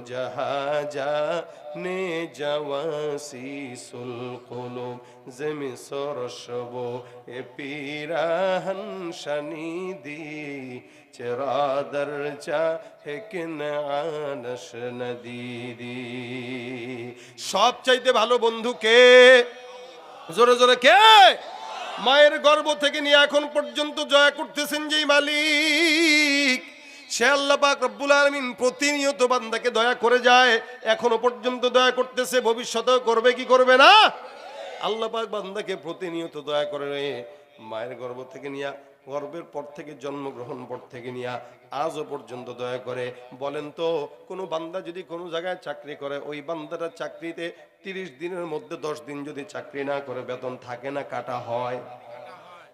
जहाँ जाने जवासीसुल कुलूब ज़ेमी सरशबो ए पीराहन शनीदी चरादर चा हेकिन आनश नदीदी। সব চাইতে ভালো বন্ধু কে? জোরে জোরে কে? মায়ের গর্ভ থেকে নিয়ে এখন পর্যন্ত জয় করতেছেন যেই মালিক, সে আল্লাহ পাক রব্বুল আলামিন প্রতিনিয়ত বান্দাকে দয়া করে যায়, এখনো পর্যন্ত দয়া করতেছে, ভবিষ্যতেও করবে কি করবে না? আল্লাহ পাক বান্দাকে প্রতিনিয়ত দয়া করে, মায়ের গর্ভ থেকে নিয়ে, গর্ভের পর থেকে জন্মগ্রহণ পর থেকে নিয়ে আজও পর্যন্ত দয়া করে। বলেন তো, কোনো বান্দা যদি কোনো জায়গায় চাকরি করে, ওই বান্দাটা চাকরিতে 30 দিনের মধ্যে 10 দিন যদি চাকরি না করে বেতন থাকে না কাটা হয়?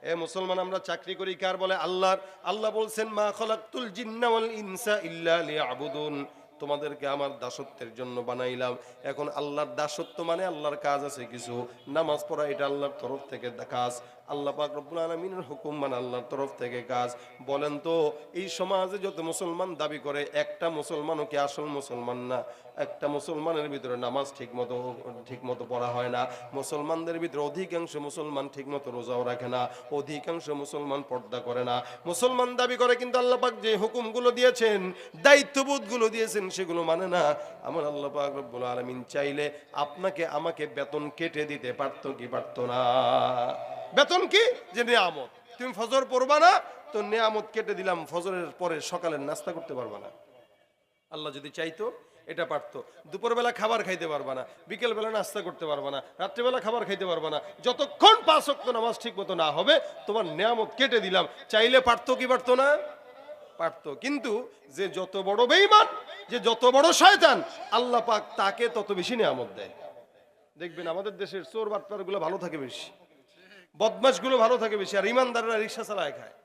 এ মুসলমান, আমরা চাকরি করি কার বলে? আল্লাহর। আল্লাহ বলছেন মা খলাকতুল জিন্না ওয়াল ইনসা ইল্লা লিয়াবুদুন, তোমাদেরকে আমার দাসত্বের জন্য বানাইলাম। এখন আল্লাহর দাসত্ব মানে আল্লাহর কাজ আছে কিছু, নামাজ পড়া এটা আল্লাহর তরফ থেকে কাজ, আল্লাহ পাক রব্বুল আলামিনের হুকুম মানে আল্লাহর তরফ থেকে কাজ। বলেন তো, এই সমাজে যত মুসলমান দাবি করে, একটা মুসলমানও কি আসল মুসলমান না? একটা মুসলমানের ভিতরে নামাজ ঠিকমতো পড়া হয় না, মুসলমানদের ভিতরে অধিকাংশ মুসলমান ঠিকমতো রোজাও রাখে না, অধিকাংশ মুসলমান পর্দা করে না। মুসলমান দাবি করে কিন্তু আল্লাহ পাক যে হুকুমগুলো দিয়েছেন, দায়িত্ববোধগুলো দিয়েছেন, সেগুলো মানে না। আমার আল্লাহ পাক রব্বুল আলামিন চাইলে আপনাকে আমাকে বেতন কেটে দিতে পারতো কি পারতো না? বেতন কি? যে নিয়ামত। তুমি ফজর পড়বা না, তো নিয়ামত কেটে দিলাম, ফজরের পরে সকালের নাস্তা করতে পারবা না। আল্লাহ যদি চাইতো এটা পারতো। দুপুরবেলা খাবার খাইতে পারবা না, বিকেলবেলা নাস্তা করতে পারবা না, রাত্রিবেলা খাবার খাইতে পারবা না, যতক্ষণ 5 ওয়াক্ত নামাজ ঠিক মতো না হবে তোমার নিয়ামত কেটে দিলাম। চাইলে পারতো কি পারতো না? পারতো। কিন্তু যে যত বড় বেঈমান, যে যত বড় শয়তান, আল্লাহ পাক তাকে তত বেশি নিয়ামত দেয়। দেখবেন আমাদের দেশের চোর বাটপারগুলো ভালো থাকে বেশি, বদমাশগুলো ভালো থাকে বেশি, আর ইমানদাররা রিকশা চালায় খায়।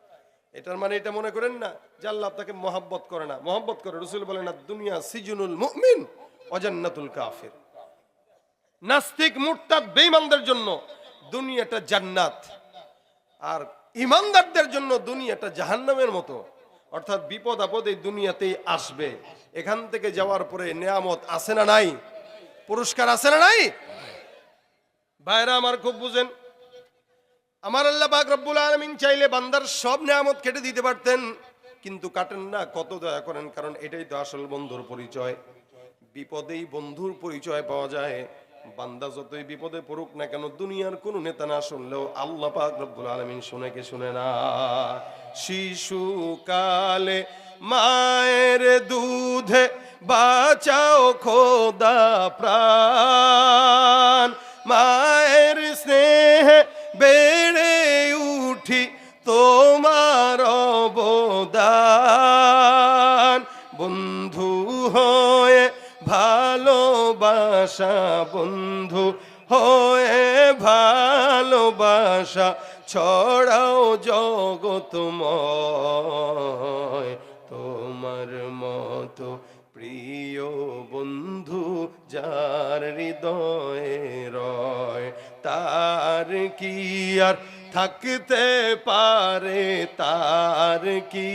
এটার মানে এটা মনে করেন না যে আল্লাহ আপনাকে মহব্বত করে না, মহব্বত করে। রাসূল বলেন না, দুনিয়া সিজনুল মুমিন ওয়া জান্নাতুল কাফির। নাস্তিক মুরতাদ বেঈমানদের জন্য দুনিয়াটা জান্নাত, আর ইমানদারদের জন্য দুনিয়াটা জাহান্নামের মতো। অর্থাৎ বিপদ আপদ এই দুনিয়াতেই আসবে, এখান থেকে যাওয়ার পরে নিয়ামত আছে না নাই? পুরস্কার আছে না নাই? ভাইরা আমার খুব বুঝেন, আমার আল্লাহ পাক রব্বুল আলামিন চাইলে বান্দার সব নিয়ামত কেটে দিতে পারতেন, কিন্তু কাটেন না। কত দয়া করেন, কারণ এটাই তো আসল বন্ধুর পরিচয়। বিপদেই বন্ধুর পরিচয় পাওয়া যায়। বান্দা যতই বিপদে পড়ুক না কেন, দুনিয়ার কোনো নেতা না শুনলেও আল্লাহ পাক রব্বুল আলামিন শুনে কে শুনে না? শিশুকালে মায়ের দুধে বাঁচাও খোদা প্রাণ, মায়ের স্নেহে বেড়ে উঠি তোমার অবদান, বন্ধু হয়ে ভালোবাসা, বন্ধু হয়ে ভালোবাসা ছড়াও জগতময়, তোমার মতো প্রিয় বন্ধু যার হৃদয়ে রয়, তার কি আর থাকতে পারে, তার কি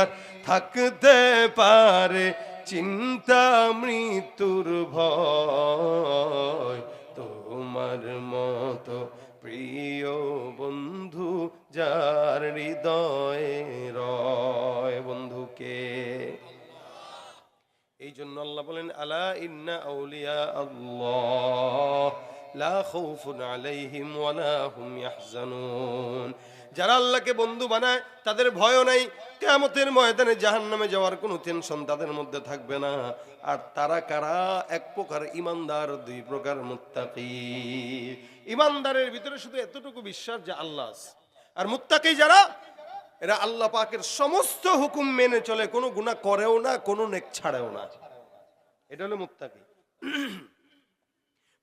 আর থাকতে পারে চিন্তা মৃত্যুর ভয়, তোমার মতো প্রিয় বন্ধু যার হৃদয়ে রয়। বন্ধুকে এই জন্য আল্লাহ বলেন, আলা ইন্না আউলিয়া আল্লাহ লা খাউফুন আলাইহিম ওয়া লা হুম ইয়াহজানুন। যারা আল্লাহকে বন্ধু বানায় তাদের ভয় নাই, কিয়ামতের ময়দানে জাহান্নামে যাওয়ার কোনো টেনশন তাদের মধ্যে থাকবে না। আর তারা কারা? এক প্রকার ইমানদার, দুই প্রকার মুত্তাকি। ইমানদারের ভিতরে শুধু এতটুকু বিশ্বাস যে আল্লাহ আছে, আর মুত্তাকি যারা, এরা আল্লাহ পাকের সমস্ত হুকুম মেনে চলে, কোনো গুনাহ করেও না, কোনো নেক ছাড়েও না। এটা হলো মুত্তাকি।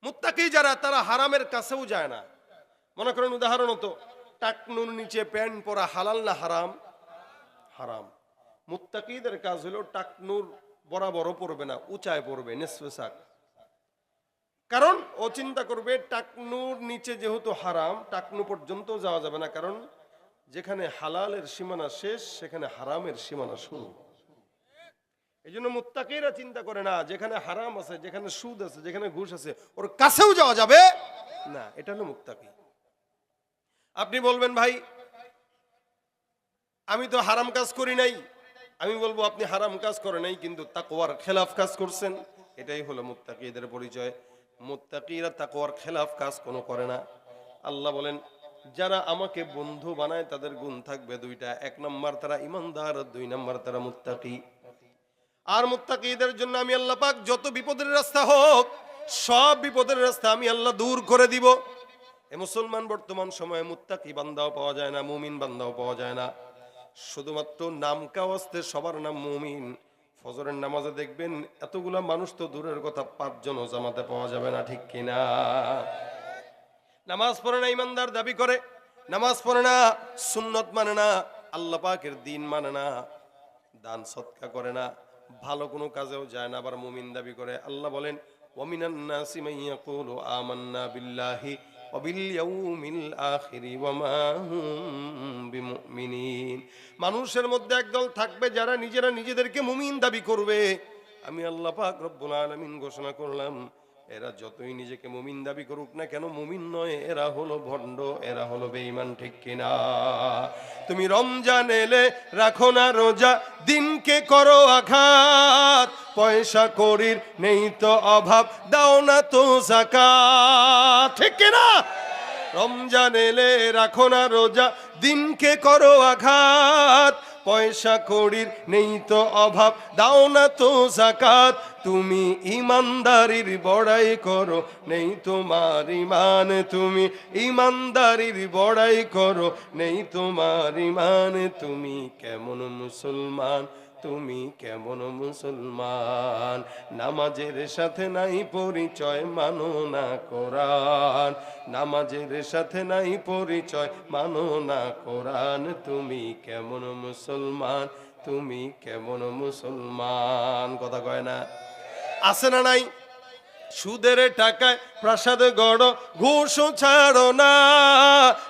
মুত্তাকি যারা, তারা হারামের কাছেও যায় না। মনে করেন উদাহরণত, টাকনুর নিচে প্যান্ট পরা হালাল না হারাম? হারাম। মুত্তাকিদের কাজ হলো টাকনুর বরাবরও পড়বে না, উঁচায় পড়বে, নিসফে সাক। কারণ ও চিন্তা করবে টাকনুর নিচে যেহেতু হারাম, টাকনু পর্যন্ত যাওয়া যাবে না, কারণ যেখানে হালালের সীমানা শেষ সেখানে হারামের সীমানা শুরু। এই জন্য মুত্তাকিরা চিন্তা করে না যেখানে হারাম আছে, যেখানে সুদ আছে, যেখানে ঘুষ আছে ওর কাছেও যাওয়া যাবে না। এটা হলো মুত্তাকি। আপনি বলবেন ভাই আমি তো হারাম কাজ করি নাই, আমি বলবো আপনি হারাম কাজ করেন নাই কিন্তু তাকওয়ার খেলাফ কাজ করছেন, এটাই হলো মুত্তাকিদের পরিচয়। মুত্তাকিরা তাকওয়ার খেলাফ কাজ কোনো করে না। আল্লাহ বলেন যারা আমাকে বন্ধু বানায় তাদের গুণ থাকবে দুইটা, এক নম্বর তারা ইমানদার, দুই নম্বর তারা মুত্তাকি। আর মুত্তাকিদের জন্য আমি আল্লাহ পাক যত বিপদের রাস্তা হোক সব বিপদের রাস্তা আমি আল্লাহ দূর করে দিব। এ মুসলমান বর্তমান সময়ে মুত্তাকি বান্দাও পাওয়া যায় না, মুমিন বান্দাও পাওয়া যায় না, শুধুমাত্র নাম কাওয়াজতে সবার নাম মুমিন। ফজরের নামাজে দেখবেন এতগুলা মানুষ তো দূরের কথা 5 জন জামাতে পাওয়া যাবে না, ঠিক কিনা? নামাজ পড়ে না ইমানদার দাবি করে, নামাজ পড়ে না, সুন্নত মানে না, আল্লাহ পাকের দ্বীন মানে না, দান সদকা করে না, ভালো কোনো কাজেও যায় না, আবার মুমিন দাবি করে। আল্লাহ বলেন ওয়ামিনান নাসি মান ইয়াকুলু আমান্না বিল্লাহি ওয়া বিল ইয়াউমিল আখিরি ওয়া মা হুম বিমুমিনিন। মানুষের মধ্যে একদল থাকবে যারা নিজেরা নিজেদেরকে মুমিন দাবি করবে। আমি আল্লাহ পাক রব্বুল আলামিন ঘোষণা করলাম এরা যতই নিজেকে মুমিন দাবি করুক না কেন মুমিন নয়, এরা হলো ভণ্ড, এরা হলো বেঈমান, ঠিক কিনা? তুমি রমজান এলে রাখো না রোজা, দিনকে করো আঘাত, পয়সা করির নেই তো অভাব, দাও না তো যাকাত, ঠিক কিনা? রমজান এলে রাখো না রোজা, দিনকে করো আঘাত, পয়সা কড়ির নেই তো অভাব, দাও না তো যাকাত। তুমি ইমানদারির বড়াই করো নেই তোমার ইমান, তুমি ইমানদারির বড়াই করো নেই তোমার ইমান। তুমি কেমন মুসলমান, তুমি কেমন মুসলমান, নামাজের সাথে নাই পরিচয়, মানো না কোরআন, নামাজের সাথে নাই পরিচয়, মানো না কোরআন। তুমি কেমন মুসলমান, তুমি কেমন মুসলমান, কথা কয় না? আছে না নাই? সুদের টাকায় প্রাসাদ গড়, ঘুষ ছাড়ো না,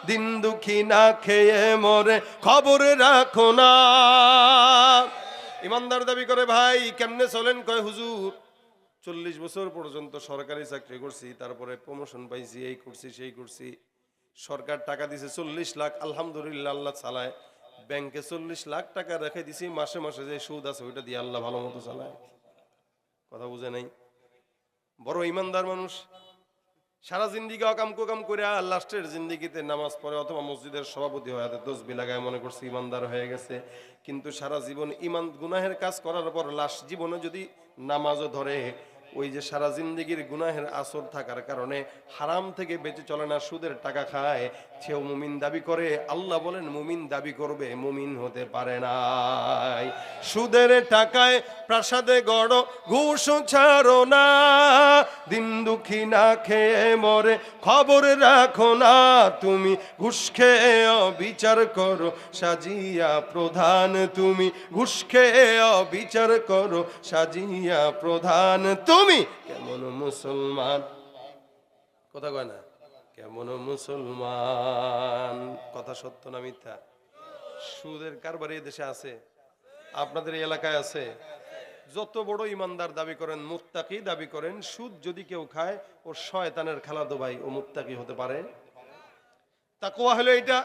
দিন দুঃখী না খেয়ে মরে খবর রাখো না। ইমানদার দাবি করে ভাই কেমনে চলেন? কয় হুজুর 40 বছর পর্যন্ত সরকারি চাকরি করছি, তারপরে প্রমোশন পাইছি, এই করছি সেই করছি, সরকার টাকা দিছে 40 লাখ, আলহামদুলিল্লাহ আল্লাহ চালায়, ব্যাংকে 40 লাখ টাকা রেখে দিছি, মাসে মাসে যে সুদ আছে ওইটা দিয়ে আল্লাহ ভালো মতো চালায়। কথা বুঝে নাই? বড় ইমানদার মানুষ সারা জিন্দিগি অকাম কুকাম করে লাস্টের জিন্দিগিতে নামাজ পড়ে অথবা মসজিদের সভাপতি হয়ে তসবি লাগায়, মনে করছে ইমানদার হয়ে গেছে। কিন্তু সারা জীবন ইমান গুনাহের কাজ করার পর লাস্ট জীবনে যদি নামাজও ধরে, ওই যে সারা জিন্দিগির গুনাহের আসর থাকার কারণে হারাম থেকে বেঁচে চলে না, সুদের টাকা খায়, সেও মুমিন দাবি করে। আল্লাহ বলেন মুমিন দাবি করবে, মুমিন হতে পারে নাই। সুদের টাকায় প্রাসাদে গড়, ঘুষ ছাড়ো না, দিন দুঃখী না খেয়ে মরে খবর রাখো না। তুমি ঘুষ খেয়ে বিচার করো সাজিয়া প্রধান, তুমি ঘুষ খেয়ে বিচার করো সাজিয়া প্রধান। তুমি কেমন মুসলমান, কথা কয় না? কেমন মুসলমান? কথা সত্য না মিথ্যা? সুদের কারবার এই দেশে আছে, আপনাদের এলাকায় আছে। যত বড় ইমানদার দাবি করেন, মুত্তাকি দাবি করেন, সুদ যদি কেউ খায় ও শয়তানের খেলাধো ভাই, ও মুত্তাকি হতে পারে? তাকওয়া হলো এটা,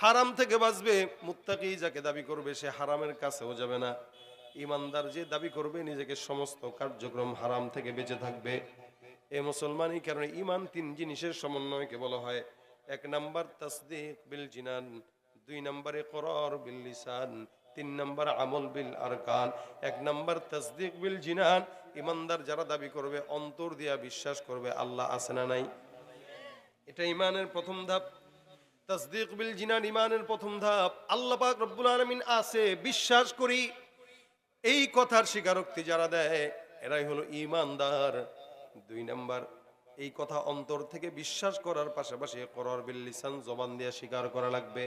হারাম থেকে বাঁচবে। মুত্তাকি যাকে দাবি করবে সে হারামের কাছেও যাবে না। ইমানদার যে দাবি করবে নিজেকে সমস্ত কার্যক্রম হারাম থেকে বেঁচে থাকবে। এ মুসলমানই কারণে ইমান 3 জিনিসের সমন্বয়কে বলা হয়। 1 নাম্বার তাসদীক বিল জিনান, 2 নম্বরে ইকরার বিল লিসান, 3 নম্বর আমল বিল আরকান। 1 নম্বর তাসদীক বিল জিনান, ইমানদার যারা দাবি করবে অন্তর দিয়া বিশ্বাস করবে আল্লাহ আছে না নাই, এটা ইমানের প্রথম ধাপ। তাসদীক বিল জিনান ইমানের প্রথম ধাপ। আল্লাহ পাক রব্বুল আলামিন আছে বিশ্বাস করি, এই কথার স্বীকারোক্তি যারা দেয় এরাই হলো ইমানদার। 2 নম্বর এই কথা অন্তর থেকে বিশ্বাস করার পাশাপাশি ইকরার বিল লিসান, জবান দিয়ে স্বীকার করা লাগবে।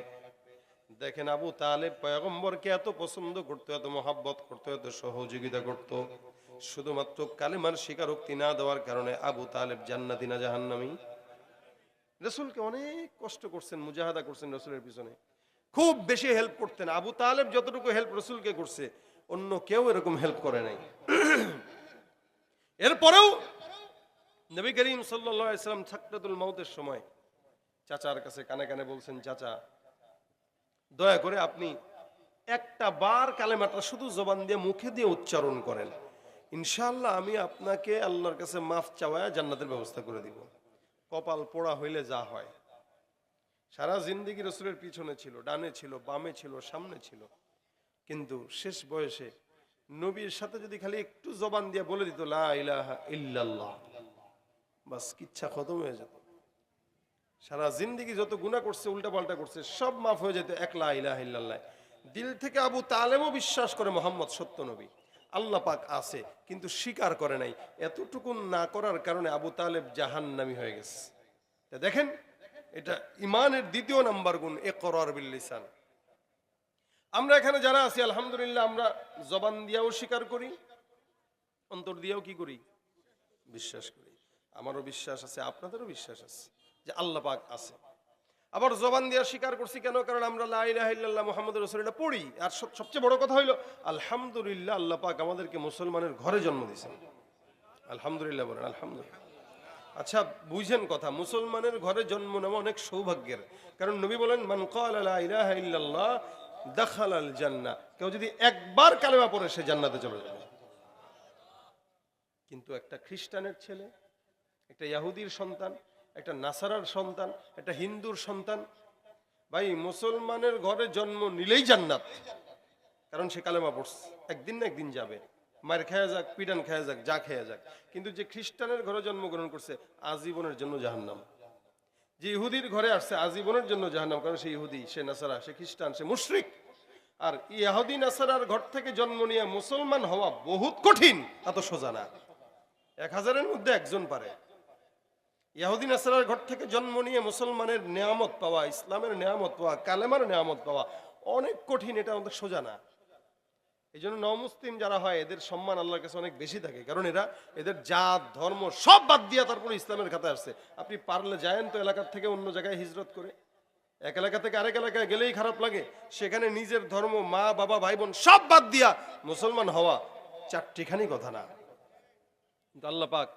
দেখেন আবু তালেব পয়গম্বরকে এত পছন্দ করতো, এত মহাব্বত করতো, এত সহযোগিতা করত, শুধুমাত্র কালেমার স্বীকারোক্তি না দেওয়ার কারণে আবু তালেব জান্নাতি না জাহান্নামী? রাসূলকে অনেক কষ্ট করছেন, মুজাহাদা করছেন রাসূলের পিছনে, খুব বেশি হেল্প করতেন। আবু তালেব যতটুকু হেল্প রাসূলকে করছে অন্য কেউ এরকম হেল্প করে নাই। এরপরেও নবী করিম সাল্লাল্লাহু আলাইহি ওয়াসাল্লাম সাকরাতুল মাউতের সময় চাচার কাছে কানে কানে বলছেন, চাচা দয়া করে আপনি একটা বার কালেমাটা শুধু জবান দিয়ে মুখে দিয়ে উচ্চারণ করেন, ইনশাআল্লাহ আমি আপনাকে আল্লাহর কাছে মাফ চাওয়ায় জান্নাতের ব্যবস্থা করে দিব। কপাল পোড়া হইলে যা হয়। সারা জিন্দেগি রাসূলের পিছনে ছিল, ডানে ছিল, বামে ছিল, সামনে ছিল, কিন্তু শেষ বয়সে নবীর সাথে যদি খালি একটু জবান দিয়ে বলে দিত লা ইলাহা ইল্লাল্লাহ, বাস কিচ্ছা খতম হয়ে যেত। সারা জিন্দেগি যত গুনাহ করছে, উল্টা পাল্টা করছে, সব মাফ হয়ে যেত এক লা ইলাহা ইল্লাল্লাহ। দিল থেকে আবু তালেবও বিশ্বাস করে মুহাম্মদ সত্য নবী, আল্লাহ পাক আছে, কিন্তু স্বীকার করে নাই। এতটুকু না করার কারণে আবু তালেব জাহান্নামী হয়ে গেছে। দেখেন, এটা ইমানের দ্বিতীয় নাম্বার গুণ, ইকরার বিল লিসান। আমরা এখানে যারা আছি আলহামদুলিল্লাহ, আমরা জবান দিয়েও স্বীকার করি, অন্তর দিয়েও কি করি, বিশ্বাস করি। আমারও বিশ্বাস আছে, আপনাদেরও বিশ্বাস আছে যে আল্লাহ পাক আছে। আবার জবান দিয়ে স্বীকার করছি কেন? কারণ আমরা লা ইলাহা ইল্লাল্লাহ মুহাম্মাদুর রাসূলুল্লাহ পড়ি। আর সবচেয়ে বড় কথা হইলো আলহামদুলিল্লাহ, আল্লাহ পাক আমাদেরকে মুসলমানের ঘরে জন্ম দিয়েছেন। আলহামদুলিল্লাহ বলেন, আলহামদুলিল্লাহ। আচ্ছা বুঝেন কথা, মুসলমানের ঘরে জন্ম নেওয়া অনেক সৌভাগ্যের। কারণ নবী বলেন, মান ক্বালা লা ইলাহা ইল্লাল্লাহ দাখালাল জান্নাহ, কেউ যদি একবার কালেমা পড়ে সে জান্নাতে চলে যাবে। কিন্তু একটা খ্রিস্টানের ছেলে, একটা ইহুদির সন্তান, একটা নাসারার সন্তান, একটা হিন্দুর সন্তান, ভাই মুসলমানের ঘরে জন্ম নিলেই জান্নাত, কারণ সে কালেমা পড়ছে। একদিন না একদিন যাবে, মার খেয়ে যাক, পিটান খেয়ে যাক, যা খেয়ে যাক। কিন্তু যে খ্রিস্টানের ঘরে জন্মগ্রহণ করছে আজীবনের জন্য জাহান্নাম। যে ইহুদির ঘরে আসছে আজীবনের জন্য জাহান্নাম, কারণ সে ইহুদি, সে নাসারা, সে খ্রিস্টান, সে মুশরিক। আর ইহুদি নাসারার ঘর থেকে জন্ম নিয়ে মুসলমান হওয়া বহুত কঠিন, এত সোজা না। 1000-এর মধ্যে একজন পারে। ইহুদি নাসারার ঘর থেকে জন্ম নিয়ে মুসলমানের নিয়ামত পাওয়া, ইসলামের নিয়ামত পাওয়া, কালেমার নিয়ামত পাওয়া অনেক কঠিন, এটা আমাদের সোজা না। এই জন্য নমুসলিম যারা হয় এদের সম্মান আল্লাহর কাছে অনেক বেশি থাকে, কারণ এদের জাত ধর্ম সব বাদ দিয়ে তারপরে ইসলামের খাতায় আসছে। আপনি পারলে যায়েন তো এলাকার থেকে অন্য জায়গায় হিজরত করে, এক এলাকা থেকে আরেক এলাকায় গেলেই খারাপ লাগে। সেখানে নিজের ধর্ম, মা বাবা ভাই বোন সব বাদ দিয়া মুসলমান হওয়া চারটিখানি কথা না। কিন্তু আল্লাহ পাক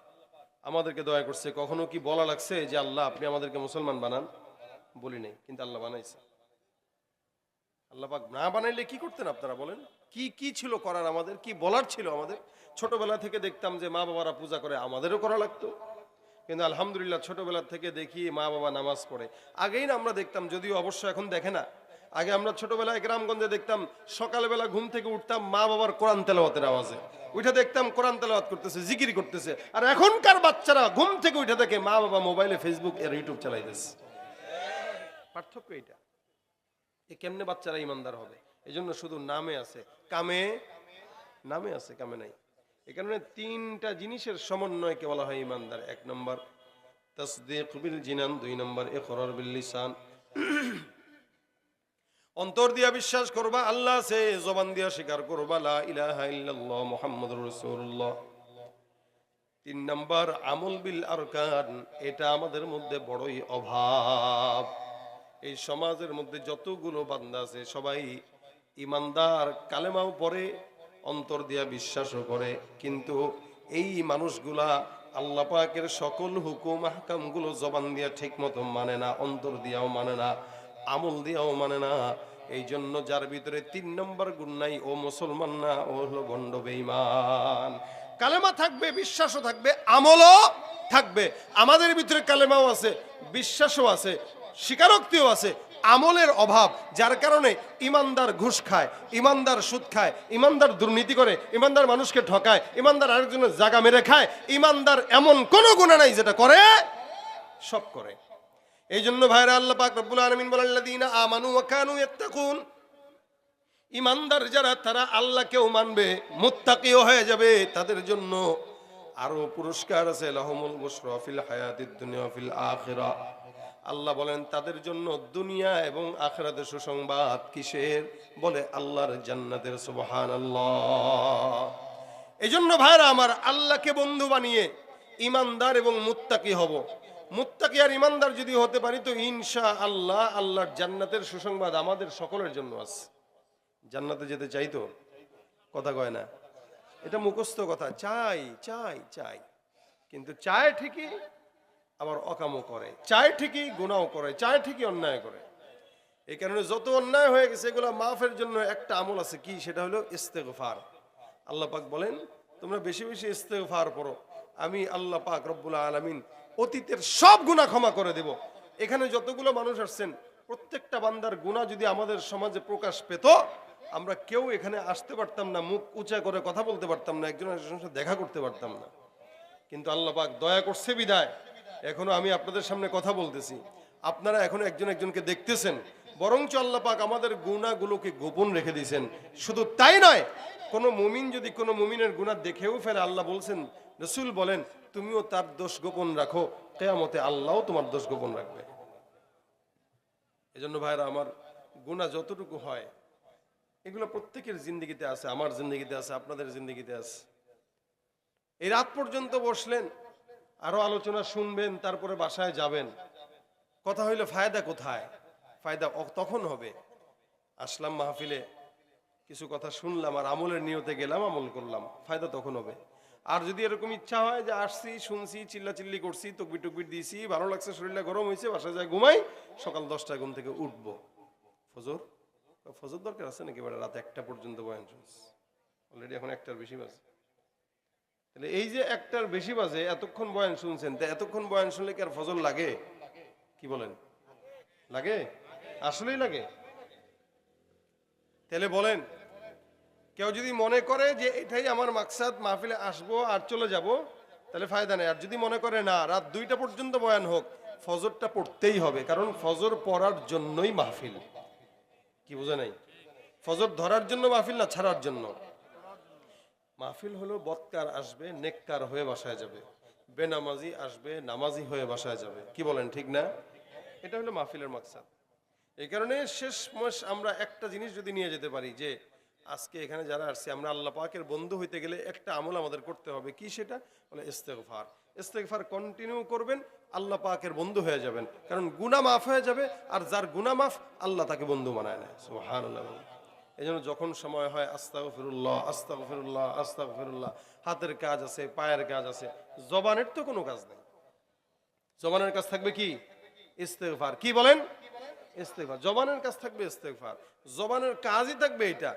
আমাদেরকে দয়া করছে। কখনো কি বলা লাগছে যে আল্লাহ আপনি আমাদেরকে মুসলমান বানান? বলি নাই, কিন্তু আল্লাহ বানাইছে। আল্লাহ পাক না বানাইলে কি করতেন আপনারা বলেন? কি কি ছিল করার, আমাদের কি বলার ছিল? আমাদের ছোটবেলা থেকে দেখতাম যে মা বাবারা পূজা করে, আমাদেরও করা লাগতো। কিন্তু আলহামদুলিল্লাহ ছোটবেলা থেকে দেখি মা বাবা নামাজ পড়ে। আগেই না আমরা দেখতাম, যদিও অবশ্য এখন দেখে না, আগে আমরা ছোটবেলায় গ্রামগঞ্জে দেখতাম সকালবেলা ঘুম থেকে উঠতাম মা বাবার কোরআন তেলাওয়াতের আওয়াজে, উঠে দেখতাম কোরআন তেলাওয়াত করতেছে, জিকির করতেছে। আর এখনকার বাচ্চারা ঘুম থেকে উঠে দেখে মা বাবা মোবাইলে ফেসবুক আর ইউটিউব চালাইতেছে। পার্থক্য এটা। এ কেমনে বাচ্চারা ইমানদার হবে? এই জন্য শুধু নামে আছে, কামে নামে আছে, কামে নাই। এই কারণে 3টা জিনিসের সমন্বয়কে বলা হয় ইমানদার। 1 নম্বর তাসদীক বিল জিনান, 2 নম্বর ইকরার বিল লিসান, অন্তর দিয়া বিশ্বাস করবা আল্লাহ আছে, জবান দিয়া স্বীকার করবা লা ইলাহা ইল্লাল্লাহ মুহাম্মাদুর রাসূলুল্লাহ। 3 নম্বর আমল বিল আরকান, এটা আমাদের মধ্যে বড়ই অভাব। এই সমাজের মধ্যে যতগুলো বান্দা আছে সবাই ইমানদার, কালেমাও পড়ে, অন্তর দিয়া বিশ্বাসও করে, কিন্তু এই মানুষগুলা আল্লাহ পাকের সকল হুকুম আহকামগুলো জবান দিয়া ঠিক মতো মানে না, অন্তর দিয়াও মানে না, আমল দিয়াও মানে না। এই জন্য যার ভিতরে 3 নম্বর গুণ নাই, ও মুসলমান না, ও হলো ভণ্ড বেঈমান। কালেমা থাকবে, বিশ্বাসও থাকবে, আমলও থাকবে। আমাদের ভিতরে কালেমাও আছে, বিশ্বাসও আছে, স্বীকারোক্তিও আছে, আমলের অভাব। যার কারণে ইমানদার ঘুষ খায়, ইমানদার সুদ খায়, ইমানদার দুর্নীতি করে, ইমানদার মানুষকে ঠকায়, ইমানদার আরেকজনের জায়গা মেরে খায়। ইমানদার এমন কোন গুনাহ নাই যেটা করে, সব করে। এই জন্য ভাইরা আল্লাহ পাক রব্বুল আলামিন বলেন আল্লাযীনা আমানু ওয়া কানু ইয়াত্তাকুন, ইমানদার যারা তারা আল্লাহকেও মানবে, মুত্তাকিও হয়ে যাবে, তাদের জন্য আরো পুরস্কার আছে। লাহুমুল বুশরা ফিল হায়াতিদ দুনিয়া ফিল আখিরাহ। আল্লাহ বলেন তাদের জন্য দুনিয়া এবং আখিরাতে সুসংবাদ। কিসের? বলে আল্লাহর জান্নাতের। সুবহানাল্লাহ। এজন্য ভাইরা আমার, আল্লাহকে বন্ধু বানিয়ে ইমানদার এবং মুত্তাকি হব। মুত্তাকি আর ইমানদার যদি হতে পারি তো ইনশাআল্লাহ আল্লাহর জান্নাতের সুসংবাদ আমাদের সকলের জন্য আছে। জান্নাতে যেতে চাই তো কথা কয় না, এটা মুখস্থ কথা, চাই চাই চাই, কিন্তু চায় ঠিকই আবার অকামও করে, চায় ঠিকই গুনাহ করে, চায় ঠিকই অন্যায় করে। এই কারণে যত অন্যায় হয়ে গেছে এগুলো মাফের জন্য একটা আমল আছে, কি সেটা হলো ইস্তেগফার। আল্লাহ পাক বলেন তোমরা বেশি বেশি ইস্তেগফার করো, আমি আল্লাহ পাক রব্বুল আলামিন অতীতের সব গুনাহ ক্ষমা করে দেব। এখানে যতগুলো মানুষ আসছেন প্রত্যেকটা বান্দার গুনাহ যদি আমাদের সমাজে প্রকাশ পেত, আমরা কেউ এখানে আসতে পারতাম না, মুখ উঁচা করে কথা বলতে পারতাম না, একজন একজনের সাথে দেখা করতে পারতাম না। কিন্তু আল্লাহ পাক দয়া করছে বিদায় এখনো আমি আপনাদের সামনে কথা বলতেছি, আপনারা এখনো একজন একজনকে দেখতেছেন। বরঞ্চ আল্লাহ পাক আমাদের গুনাহগুলোকে গোপন রেখে দিয়েছেন। শুধু তাই নয়, কোন মুমিন যদি কোনো মুমিনের গুনাহ দেখেও ফেলে, আল্লাহ বলছেন, রাসূল বলেন তুমিও তার দোষ গোপন রাখো, কিয়ামতে আল্লাহও তোমার দোষ গোপন রাখবে। এজন্য ভাইরা আমার, গুনাহ যতটুকু হয় এগুলো প্রত্যেকের জিন্দেগিতে আছে, আমার জিন্দেগিতে আছে, আপনাদের জিন্দেগিতে আছে। এই রাত পর্যন্ত বসলেন, আরো আলোচনা শুনবেন, তারপরে বাসায় যাবেন। কথা হইলে ফায়দা কোথায়? ফায়দা তখন হবে আসলাম মাহফিলে, কিছু কথা শুনলাম আর আমলের নিয়তে গেলাম, আমল করলাম, ফায়দা তখন হবে। আর যদি এরকম ইচ্ছা হয় যে আসছি, শুনছি, চিল্লাচিল্লি করছি, তকবির টকবির দিয়েছি, ভালো লাগছে, শরীরটা গরম হয়েছে, বাসায় যায় ঘুমাই, সকাল 10টায় ঘুম থেকে উঠবো, ফজর ফজর দরকার আছে নাকি? রাত 1টা পর্যন্ত বয়ান শুনছি, অলরেডি এখন 1টার বেশি বাজে। তাহলে এই যে 1টার বেশি বাজে এতক্ষণ বয়ান শুনছেন, তা এতক্ষণ বয়ান শুনলে কি আর ফজর লাগে? কি বলেন, লাগে? আসলেই লাগে? তাহলে বলেন, কেউ যদি মনে করে যে এটাই আমার মাকসাদ, মাহফিলে আসবো আর চলে যাব, তাহলে ফায়দা নেই। আর যদি মনে করে না, রাত 2টা পর্যন্ত বয়ান হোক, ফজরটা পড়তেই হবে, কারণ ফজর পড়ার জন্যই মাহফিল। কি বোঝা নাই? ফজর ধরার জন্য মাহফিল না, ছাড়ার জন্য মাহফিল। হলো বদকার আসবে নেককার হয়ে বাসায় যাবে, বেনামাজি আসবে নামাজি হয়ে বাসায় যাবে। কি বলেন, ঠিক না? এটা হলো মাহফিলের মাকসাদ। এই কারণে শেষমেশ আমরা একটা জিনিস যদি নিয়ে যেতে পারি, যে আজকে এখানে যারা আসছে আমরা আল্লাহ পাকের বন্ধু হইতে গেলে একটা আমল আমাদের করতে হবে। কি সেটা? বলে ইস্তেগফার। ইস্তেগফার কন্টিনিউ করবেন, আল্লাহ পাকের বন্ধু হয়ে যাবেন, কারণ গুনাহ মাফ হয়ে যাবে, আর যার গুনাহ মাফ আল্লাহ তাকে বন্ধু বানায় নেয়। সুবহানাল্লাহ। এই জন্য যখন সময় হয় আস্তাগফিরুল্লাহ আস্তাগফিরুল্লাহ আস্তাগফিরুল্লাহ। হাতের কাজ আছে, পায়ের কাজ আছে, জবানের তো কোনো কাজ নেই। জবানের কাজ থাকবে কি? ইস্তেগফার। কি বলেন? ইস্তেগফার। জবানের কাজ থাকবে ইস্তেগফার, জবানের কাজই থাকবে এটা।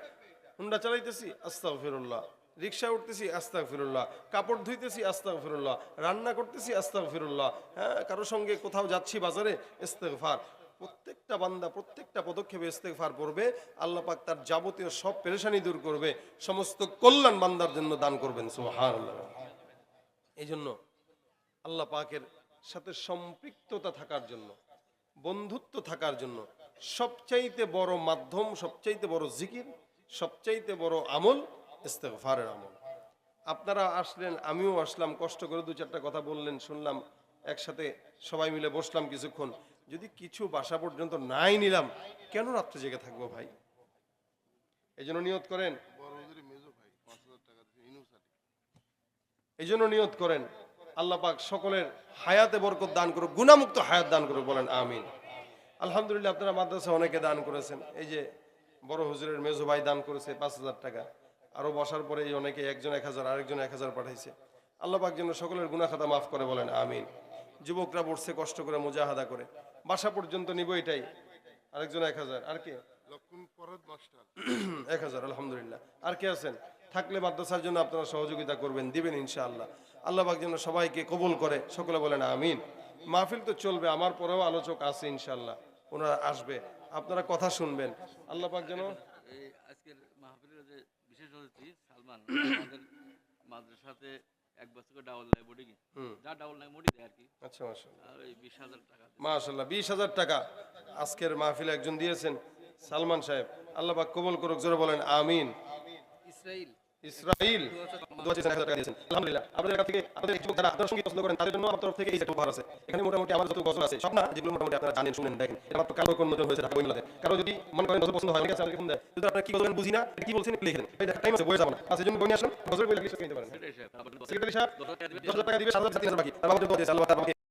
হুন্ডা চালাইতেছি আস্তাগফিরুল্লাহ, রিকশা উঠতেছি আস্তাগফিরুল্লাহ, কাপড় ধুইতেছি আস্তাগফিরুল্লাহ, রান্না করতেছি আস্তাগফিরুল্লাহ, হ্যাঁ, কারো সঙ্গে কোথাও যাচ্ছি বাজারে, ইস্তেগফার। প্রত্যেকটা বান্দা প্রত্যেকটা পদক্ষেপে ইস্তেগফার পড়বে, আল্লাহ পাক তার যাবতীয় সব পেরেশানি দূর করবে, সমস্ত কল্যাণ বান্দার জন্য দান করবেন। সুবহানাল্লাহ। এই জন্য আল্লাহ পাকের সাথে সম্পৃক্ততা থাকার জন্য, বন্ধুত্ব থাকার জন্য সবচাইতে বড় মাধ্যম, সবচাইতে বড় জিকির, সবচাইতে বড় আমল ইস্তেগফারের আমল। আপনারা আসলেন, আমিও আসলাম, কষ্ট করে 2-4টা কথা বললেন, শুনলাম, একসাথে সবাই মিলে বসলাম কিছুক্ষণ। যদি কিছু বাসা পর্যন্ত নাই নিলাম, কেন রাত্রে জেগে থাকবো ভাই? এই জন্য নিয়ত করেন, এই জন্য নিয়ত করেন আল্লাহ পাক সকলের হায়াতে বরকত দান করুক, গুনাহমুক্ত হায়াত দান করুক, বলেন আমিন। আলহামদুলিল্লাহ, আপনারা মাদ্রাসা অনেকে দান করেছেন। এই যে বড় হুজুরের মেজো ভাই দান করেছে 5,000 টাকা, আরো বসার পরে এই অনেকে, একজন 1,000, আরেকজন 1,000 পাঠাইছে। আল্লাহ পাক যেন সকলের গুনাহ খাতা মাফ করে, বলেন আমিন। যুবকরা বসছে কষ্ট করে, মুজাহাদা করে, বাসা পর্যন্ত নিব, এটাই। আরেকজন 1,000, আর কে? 1,000, আলহামদুলিল্লাহ। আর কে আছেন? থাকলে মাদ্রাসার জন্য আপনারা সহযোগিতা করবেন, দিবেন ইনশাআল্লাহ। আল্লাহ পাক যেন সবাইকে কবুল করে, সকলে বলেন আমিন। মাহফিল তো চলবে, আমার পরেও আলোচক আছে ইনশাআল্লাহ, ওনারা আসবে, আপনারা কথা শুনবেন। আল্লাহ পাক যেন আজকের মাহফিলের যে বিশেষ অতিথি সালমান, আমাদের মাদ্রাসাতে 1 বছর ডাবল নাই বডি, যা ডাবল নাই বডি দেয় আর কি। আচ্ছা, মাশাআল্লাহ। আর এই 20,000 টাকা, মাশাআল্লাহ, 20,000 টাকা আজকের মাহফিলে একজন দিয়েছেন, সালমান সাহেব। আল্লাহ পাক কবুল করুক, জোরে বলেন আমিন। ইসরাইল 2,000 টাকা দিয়েছেন, আলহামদুলিল্লাহ। আপনাদের কাছ থেকে, আপনাদের যুবক যারা আপনারা সঙ্গীত পছন্দ করেন, তাদের জন্য আমার তরফ থেকে এই যে উপহার আছে। এখানে মোটামুটি আমার যত গজল আছে সব না, যেগুলো মোটামুটি আপনারা জানেন, শুনেন, দেখেন, এটা মাত্র কালো কোন নতুন হয়েছে ঢাকা বইমেলাতে। কারো যদি মনে করেন গজল পছন্দ হয়, অনেকে আছে আমাকে ফোন দেয়, যদি আপনারা কি গজল বুঝি না, এটা কি বলছেন একটু লিখে দেন, এই টাইম আছে, বইয়ে যাব না। আচ্ছা, এই জন্য বই নিয়ে আসলাম, গজল বই লাগিয়ে কিনতে পারেন। সেক্রেটারি সাহেব 10,000 টাকা দিবে, 7,000 বাকি, তার বাবা তো বলেছে আল্লাহ তাআলা